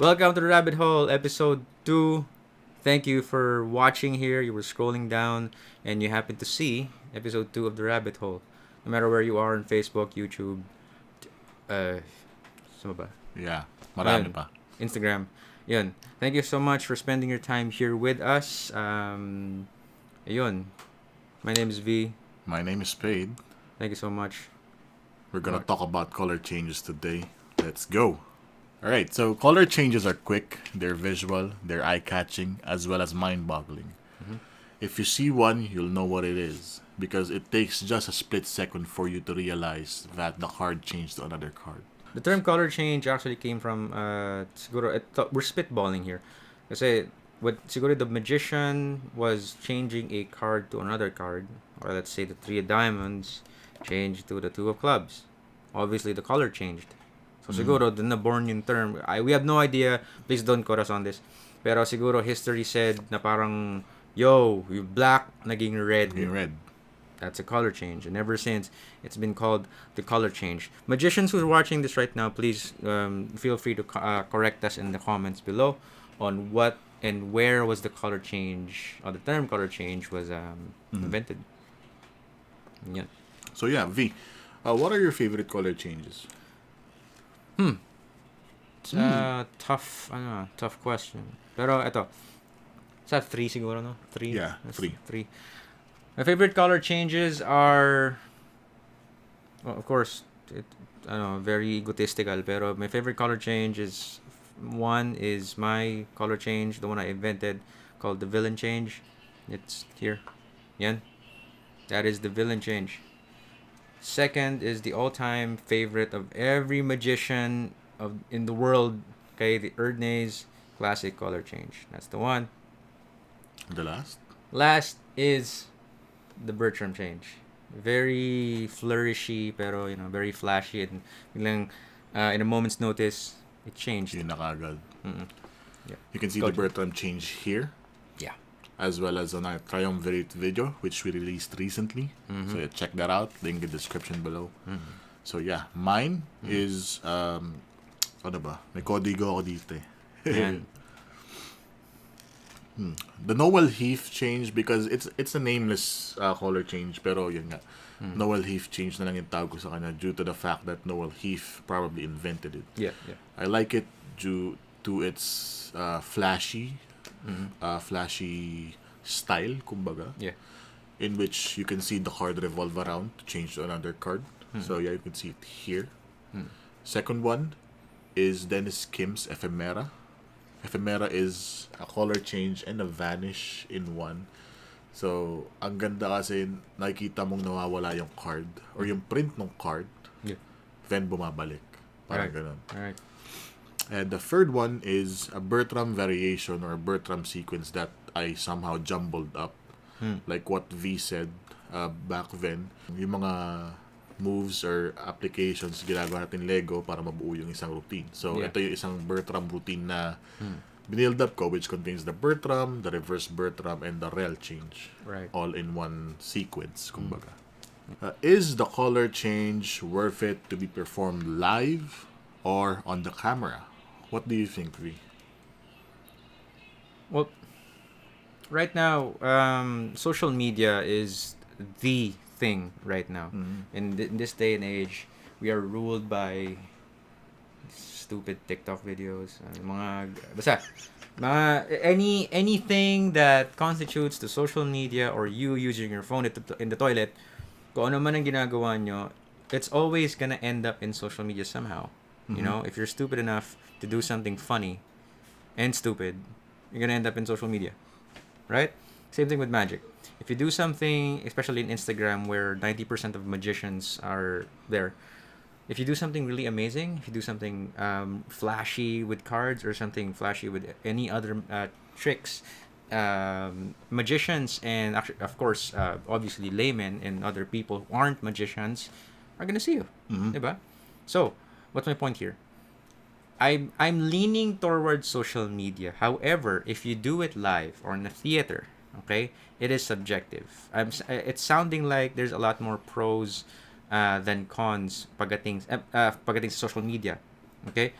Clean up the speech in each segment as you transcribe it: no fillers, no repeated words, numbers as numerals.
Welcome to the Rabbit Hole, episode 2. Thank you for watching here. You were scrolling down and you happened to see episode 2 of the Rabbit Hole. No matter where you are on Facebook, YouTube, sama ba? Yeah, marami Ayun, pa. Instagram. Yun. Thank you so much for spending your time here with us. Ayun. My name is V. My name is Spade. Thank you so much. We're gonna talk about color changes today. Let's go. Alright, so color changes are quick, they're visual, they're eye-catching, as well as mind-boggling. If you see one, you'll know what it is, because it takes just a split second for you to realize that the card changed to another card. The term color change actually came from siguro we're spitballing here. Kasi siguro the magician was changing a card to another card, or let's say the 3 of diamonds changed to the 2 of clubs. Obviously the color changed. So siguro dun na born yung term. We have no idea. Please don't quote us on this. Pero siguro history said na parang yo, yung black naging red. Green red. That's a color change, and ever since it's been called the color change. Magicians who are watching this right now, please feel free to correct us in the comments below on what and where was the color change, or the term color change was invented. Yeah. So yeah, V, what are your favorite color changes? It's a tough question. Pero ito, it's at 3 siguro, no? 3? Yeah, That's 3. 3. My favorite color changes are, well, of course, very egotistical, pero my favorite color change is, one is my color change, the one I invented, called the villain change. It's here. Yan. That is the villain change. Second is the all-time favorite of every magician in the world, okay, the Ines classic color change. That's the one. The last? Last is the Bertram change. Very flourishy, pero very flashy, and biglang, in a moment's notice, it changed. Yun na kagad. Yeah. You can see Go the Bertram change here, Yeah. as well as on our Triumvirate video, which we released recently. So yeah, check that out. Link in the description below. So yeah, mine is, ano ba? May kodigo ako dito eh. Yan. The Noel Heath change, because it's a nameless color change, pero yun nga. Noel Heath change na lang yung tawag ko sa kanya due to the fact that Noel Heath probably invented it. Yeah. I like it due to its flashy style, kumbaga, Yeah. in which you can see the card revolve around to change to another card. So yeah, you can see it here. Second one is Dennis Kim's Ephemera. Ephemera is a color change and a vanish in one. So, ang ganda kasi nakikita mong nawawala yung card or yung print ng card, Yeah. then bumabalik. Parang ganun. Alright. And the third one is a Bertram variation or Bertram sequence that I somehow jumbled up. Like what V said back then. Yung mga moves or applications ginagawa natin Lego para mabuo yung isang routine. So, Yeah. ito yung isang Bertram routine na binild up ko, which contains the Bertram, the reverse Bertram, and the rel change. Right. All in one sequence, kumbaga. Is the color change worth it to be performed live or on the camera? What do you think, V? Well, right now, social media is the thing right now. In this day and age, we are ruled by stupid TikTok videos, anything that constitutes the social media, or you using your phone in the toilet, kung ano man ang ginagawa nyo, it's always gonna end up in social media somehow. You know, if you're stupid enough to do something funny and stupid, you're gonna end up in social media, right? Same thing with magic. If you do something, especially in Instagram, where 90% of magicians are there, if you do something really amazing, if you do something flashy with cards or something flashy with any other tricks, magicians and actually, of course, obviously laymen and other people who aren't magicians are gonna see you, diba? So, what's my point here? I'm leaning towards social media. However, if you do it live or in a theater, okay, it is subjective. It's sounding like there's a lot more pros than cons pagdating sa social media. Okay?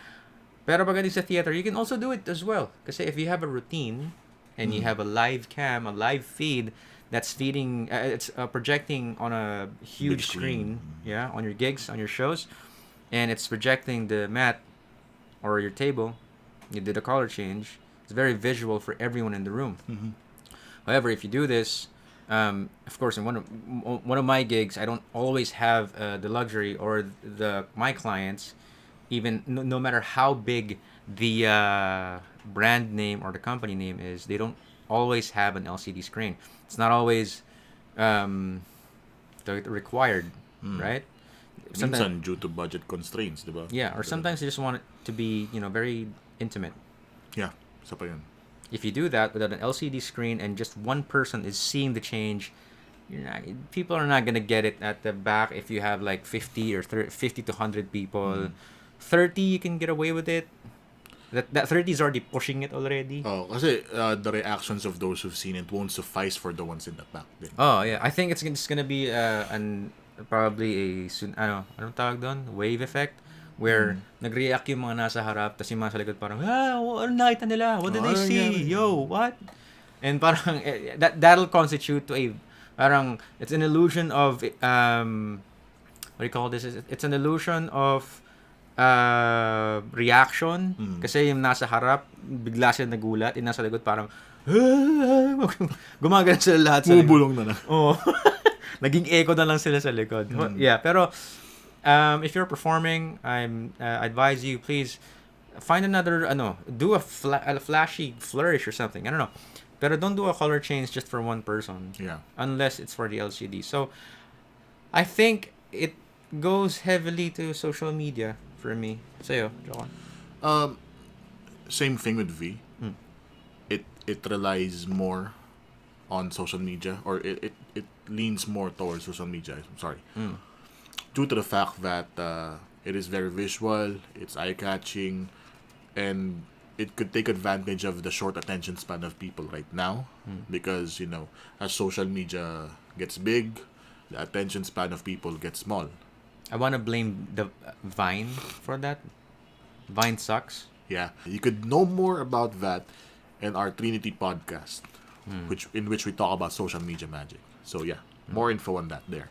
Pero pagdating sa theater, you can also do it as well. Kasi if you have a routine and you have a live cam, a live feed that's feeding, it's projecting on a huge screen, yeah, on your gigs, on your shows, and it's projecting the mat or your table, you did a color change. It's very visual for everyone in the room. However, if you do this, of course, in one of my gigs, I don't always have the luxury or my clients, even no matter how big the brand name or the company name is, they don't always have an LCD screen. It's not always required, right? Minsan due to budget constraints, diba? Yeah, or sometimes you just want it to be, very intimate. Yeah, isa pa yun. If you do that without an LCD screen and just one person is seeing the change, people are not gonna get it at the back. If you have like 50 or 50 to 100 people, 30 you can get away with it. That 30 is already pushing it already. Oh, kasi the reactions of those who've seen it won't suffice for the ones in the back. Din. Oh yeah, I think it's gonna be probably anong tawag doon? Wave effect. Where nag-react yung mga nasa harap, tapos yung mga sa likod parang, ano nakita nila? What did they see? Yo, what? And parang, that'll constitute to a, parang, it's an illusion of, what do you call this? It's an illusion of reaction. Kasi yung nasa harap, bigla sila nagulat, yung nasa likod parang, gumagana sila lahat sa likod. Bubulong na lang. Oo. Naging echo na lang sila sa likod. Yeah, pero, if you're performing, I advise you, please find another, do a flashy flourish or something. I don't know. Pero don't do a color change just for one person. Yeah. Unless it's for the LCD. So, I think it goes heavily to social media for me. Sa'yo, Johan. Same thing with V. It relies more on social media, or it leans more towards social media. I'm sorry. Due to the fact that it is very visual, it's eye-catching, and it could take advantage of the short attention span of people right now. Because, as social media gets big, the attention span of people gets small. I want to blame the Vine for that. Vine sucks. Yeah. You could know more about that in our Trinity podcast, in which we talk about social media magic. So, yeah. More info on that there.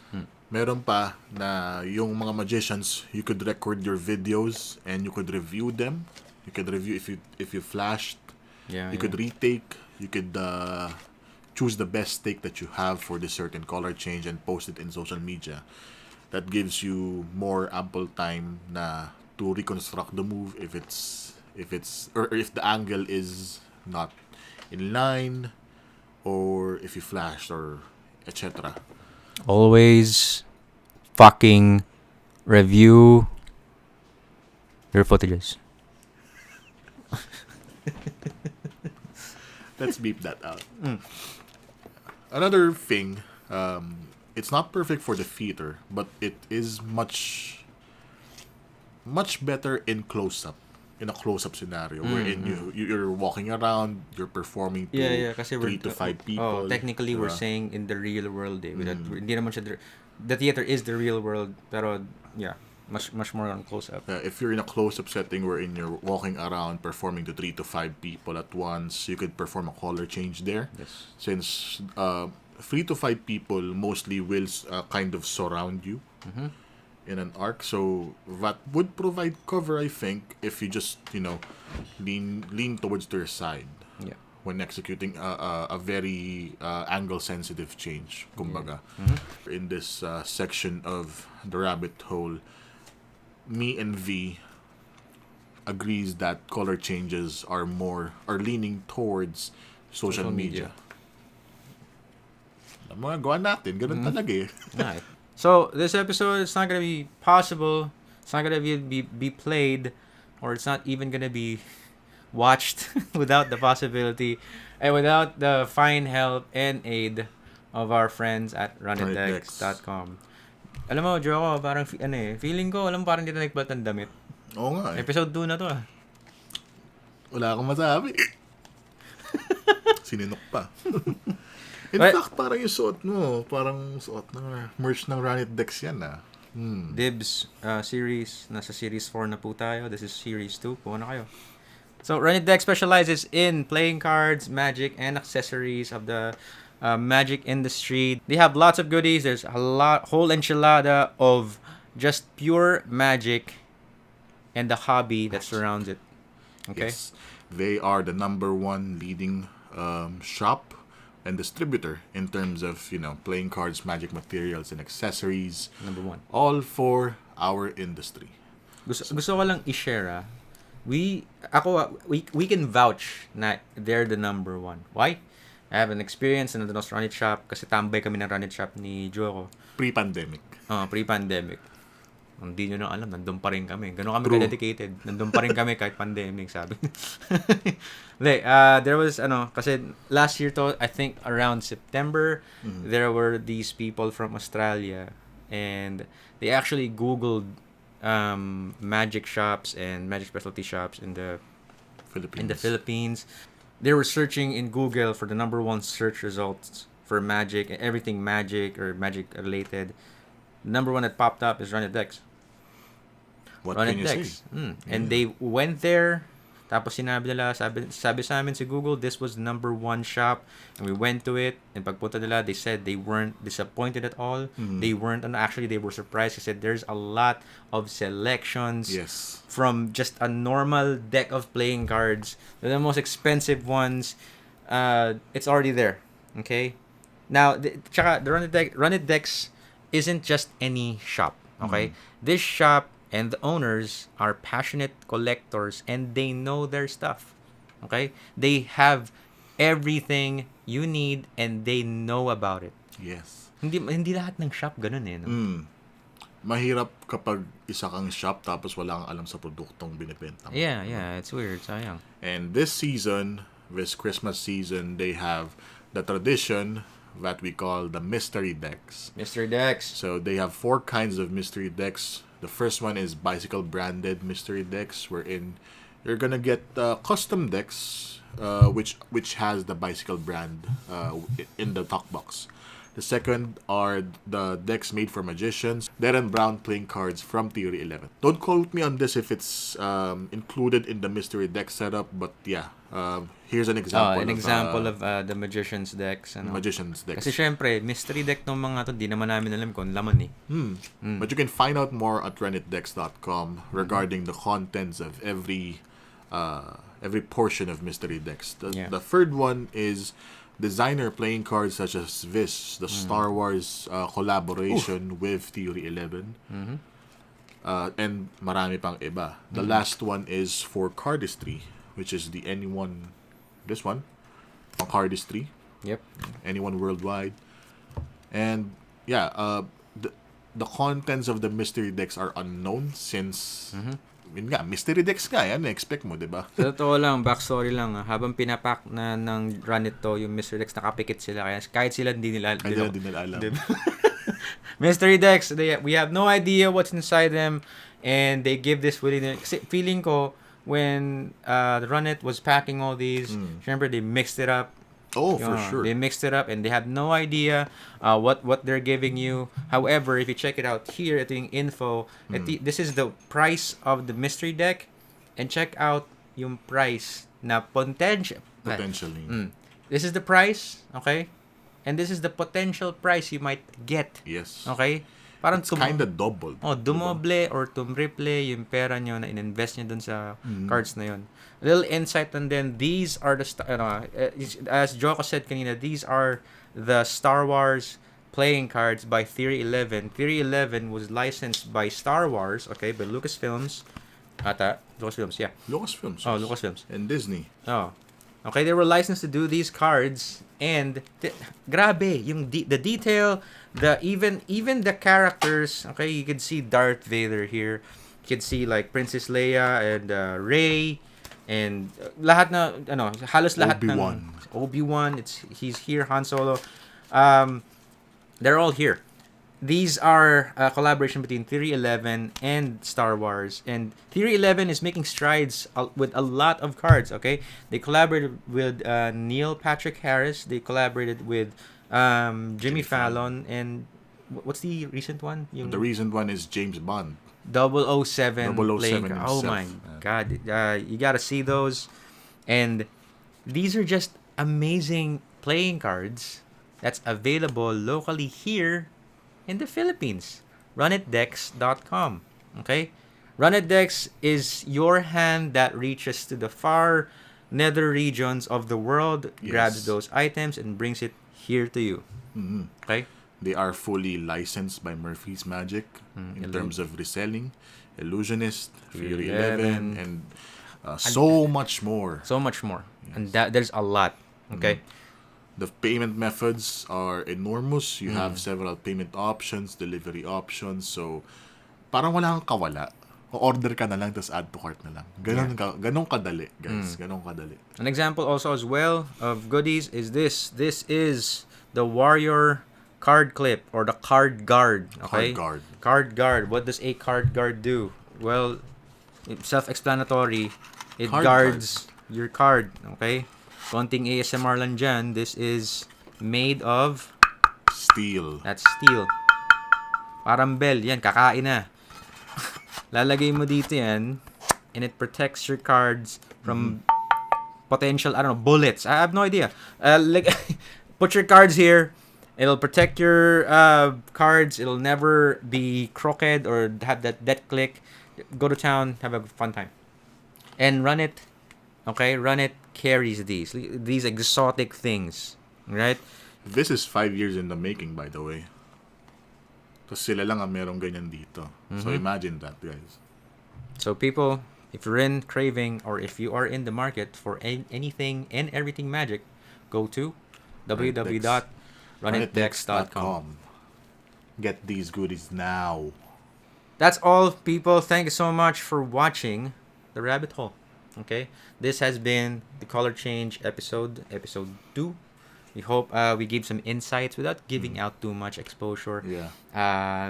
Meron pa na yung mga magicians, you could record your videos and you could review them. You could review if you flashed. Yeah. You could retake. You could choose the best take that you have for this certain color change and post it in social media. That gives you more ample time to reconstruct the move if the angle is not in line, or if you flashed, or etc. Always fucking review your footages. Let's beep that out. Another thing, it's not perfect for the theater, but it is much better in a close-up scenario, wherein you're walking around, you're performing to 3 to 5 people. Technically, we're saying in the real world. Hindi naman siya the theater is the real world, pero yeah, much more on close-up. If you're in a close-up setting wherein you're walking around performing to 3 to 5 people at once, you could perform a color change there. Yes. Since 3 to 5 people mostly will kind of surround you. In an arc, so that would provide cover, I think, if you just lean towards their side when executing a very angle sensitive change, kumbaga. In this section of the rabbit hole, me and V agrees that color changes are leaning towards social media. Mga gawa natin, ganun talaga eh. Right. So, this episode, it's not going to be possible. It's not going to be played, or it's not even going to be watched without the possibility and without the fine help and aid of our friends at runitdex.com. Alam mo, Joe, parang feeling ko, parang dito nagbalat ng damit. Oo nga eh. Episode 2 na to ah. Wala akong masabi. Sininok pa. In fact, parang yung suot mo, parang suot ng merch ng Runit Dex yan ah. Dibs series. Nasa series 4 na po tayo. This is series 2. Kuha na kayo. So, Runit Deck specializes in playing cards, magic, and accessories of the magic industry. They have lots of goodies. There's a whole enchilada of just pure magic and the hobby that surrounds it. Okay? Yes. They are the number one leading shop and distributor in terms of, playing cards, magic materials, and accessories. Number one. All for our industry. Gusto ko lang i-share, we can vouch na they're the number one. Why? I have an experience in the Runit shop kasi tambay kami ng Runit shop ni Joko. Pre-pandemic. Pre-pandemic. Hindi nyo na alam, nandun pa rin kami. Ganun kami ka-dedicated. Nandun pa rin kami kahit pandemic, sabi. There was, kasi last year to, I think around September, there were these people from Australia and they actually Googled magic shops and magic specialty shops in the Philippines. They were searching in Google for the number one search results for magic and everything magic or magic related. Number one that popped up is Runit Decks. What can you say? And they went there. Tapos sinabi nila, sabi sa amin si Google, this was the number one shop. And we went to it. And pagpunta nila, they said they weren't disappointed at all. They weren't, and actually they were surprised. They said there's a lot of selections from just a normal deck of playing cards. The most expensive ones. It's already there. Okay? Now, the Runit Decks isn't just any shop. Okay? This shop and the owners are passionate collectors and they know their stuff. Okay? They have everything you need and they know about it. Yes. Hindi lahat ng shop ganun eh. No? Mahirap kapag isa kang shop tapos wala kang alam sa produktong binibenta mo. Yeah. It's weird. Sayang. And this Christmas season, they have the tradition that we call the mystery decks. Mystery decks. So they have 4 kinds of mystery decks. The first one is bicycle branded mystery decks, wherein you're gonna get custom decks, which has the bicycle brand in the talk box. The second are the decks made for magicians. Red and brown playing cards from Theory 11. Don't quote me on this if it's included in the mystery deck setup, but yeah, here's an example. Of the magician's decks. Magician's decks. Kasi syempre, mystery deck ng mga to, di naman namin alam kung laman eh. But you can find out more at runitdecks.com regarding the contents of every portion of mystery decks. The third one is designer playing cards such as this, the Star Wars collaboration with Theory 11. And marami pang iba. The last one is for cardistry, which is the anyone, this one, cardistry. Yep. Anyone worldwide. And yeah, the contents of the mystery decks are unknown since yun nga, mystery decks nga, yan, expect mo, diba? Sa totoo lang, backstory lang, habang pinapak na ng Runit to, yung mystery decks, nakapikit sila, kaya kahit sila hindi nila alam. Mystery decks, we have no idea what's inside them, and they give this willingness. Kasi feeling ko, when the Runit was packing all these, remember, they mixed it up. Oh, for sure. They mixed it up and they have no idea what they're giving you. However, if you check it out here at the info, this is the price of the mystery deck, and check out yung price na potentially. This is the price, okay? And this is the potential price you might get. Yes. Okay? Parang it's kind of doubled. Dumoble or tumriple yung pera nyo na in-invest nyo dun sa cards na yun. A little insight, and then these are the as Joko said kanina, these are the Star Wars playing cards by Theory 11. Theory 11 was licensed by Star Wars, okay, by Lucasfilms. Lucasfilms, yeah. Lucasfilms. Oh, Lucasfilms. And Disney. Oh. Okay, they were licensed to do these cards, and grabe yung the detail, even the characters. Okay, you can see Darth Vader here. You can see like Princess Leia and Rey, and lahat na halos lahat ng Obi-Wan. He's here. Han Solo. They're all here. These are a collaboration between Theory 11 and Star Wars. And Theory 11 is making strides with a lot of cards, okay? They collaborated with Neil Patrick Harris. They collaborated with Jimmy Fallon. And what's the recent one? The recent one is James Bond. 007 playing 007 card. Oh my god. You gotta see those. And these are just amazing playing cards that's available locally here in the Philippines. Runitdex.com. Okay? Runitdex is your hand that reaches to the far nether regions of the world, grabs those items, and brings it here to you. Mm-hmm. Okay? They are fully licensed by Murphy's Magic in terms of reselling, Illusionist, Fury 11, and so much more. So much more. Yes. And there's a lot. Okay? The payment methods are enormous. You have several payment options, delivery options. So, parang wala kang kawala. Order ka na lang, tapos add to cart na lang. Ganon kadali, guys. Ganon kadali. An example also as well of goodies is this. This is the Warrior card clip or the card guard. Okay? Card guard. What does a card guard do? Well, self-explanatory. It guards your card. Okay? Konting ASMR lang dyan. This is made of steel. That's steel. Parang bell. Yan, kakain na. Lalagay mo dito yan, and it protects your cards from potential, I don't know, bullets. I have no idea. Put your cards here. It'll protect your cards. It'll never be crooked or have that click. Go to town, have a fun time. And Runit, okay? Runit carries these exotic things, right? This is 5 years in the making, by the way. Tapos sila lang ang merong ganyan dito. So imagine that, guys. So people, if you're in craving or if you are in the market for anything and everything magic, go to www.runitdex.com. Get these goodies now. That's all, people. Thank you so much for watching The Rabbit Hole. Okay? This has been the Color Change episode 2. We hope we gave some insights without giving out too much exposure. Yeah.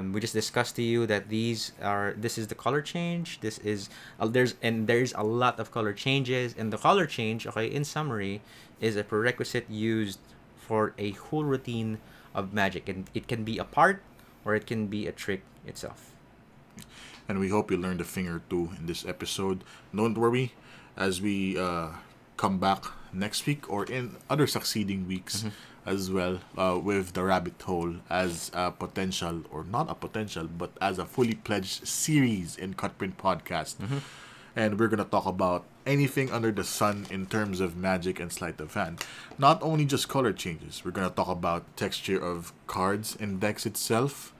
We just discussed to you that this is the color change. This is there's a lot of color changes, and the color change, okay, in summary, is a prerequisite used for a whole routine of magic, and it can be a part or it can be a trick itself. And we hope you learned a thing or two in this episode. Don't worry, as we come back next week or in other succeeding weeks as well with the Rabbit Hole as a potential, or not a potential, but as a fully pledged series in Cutprint Podcast. And we're going to talk about anything under the sun in terms of magic and sleight of hand. Not only just color changes. We're going to talk about texture of cards and decks itself,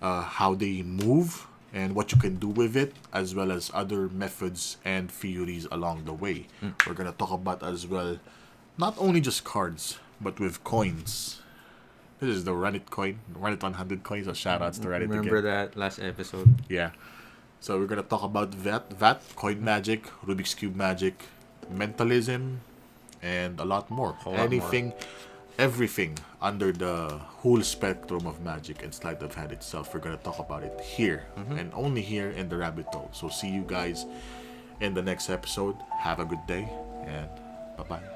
how they move, and what you can do with it, as well as other methods and theories along the way. We're going to talk about as well, not only just cards, but with coins. This is the Runit coin, Runit 100 coins, so shoutouts to Runit Remember again. that last episode? Yeah. So we're going to talk about that, coin magic, Rubik's Cube magic, mentalism, and a lot more. Everything under the whole spectrum of magic and sleight of hand itself. We're going to talk about it here and only here in the Rabbit Hole. So see you guys in the next episode. Have a good day and bye-bye.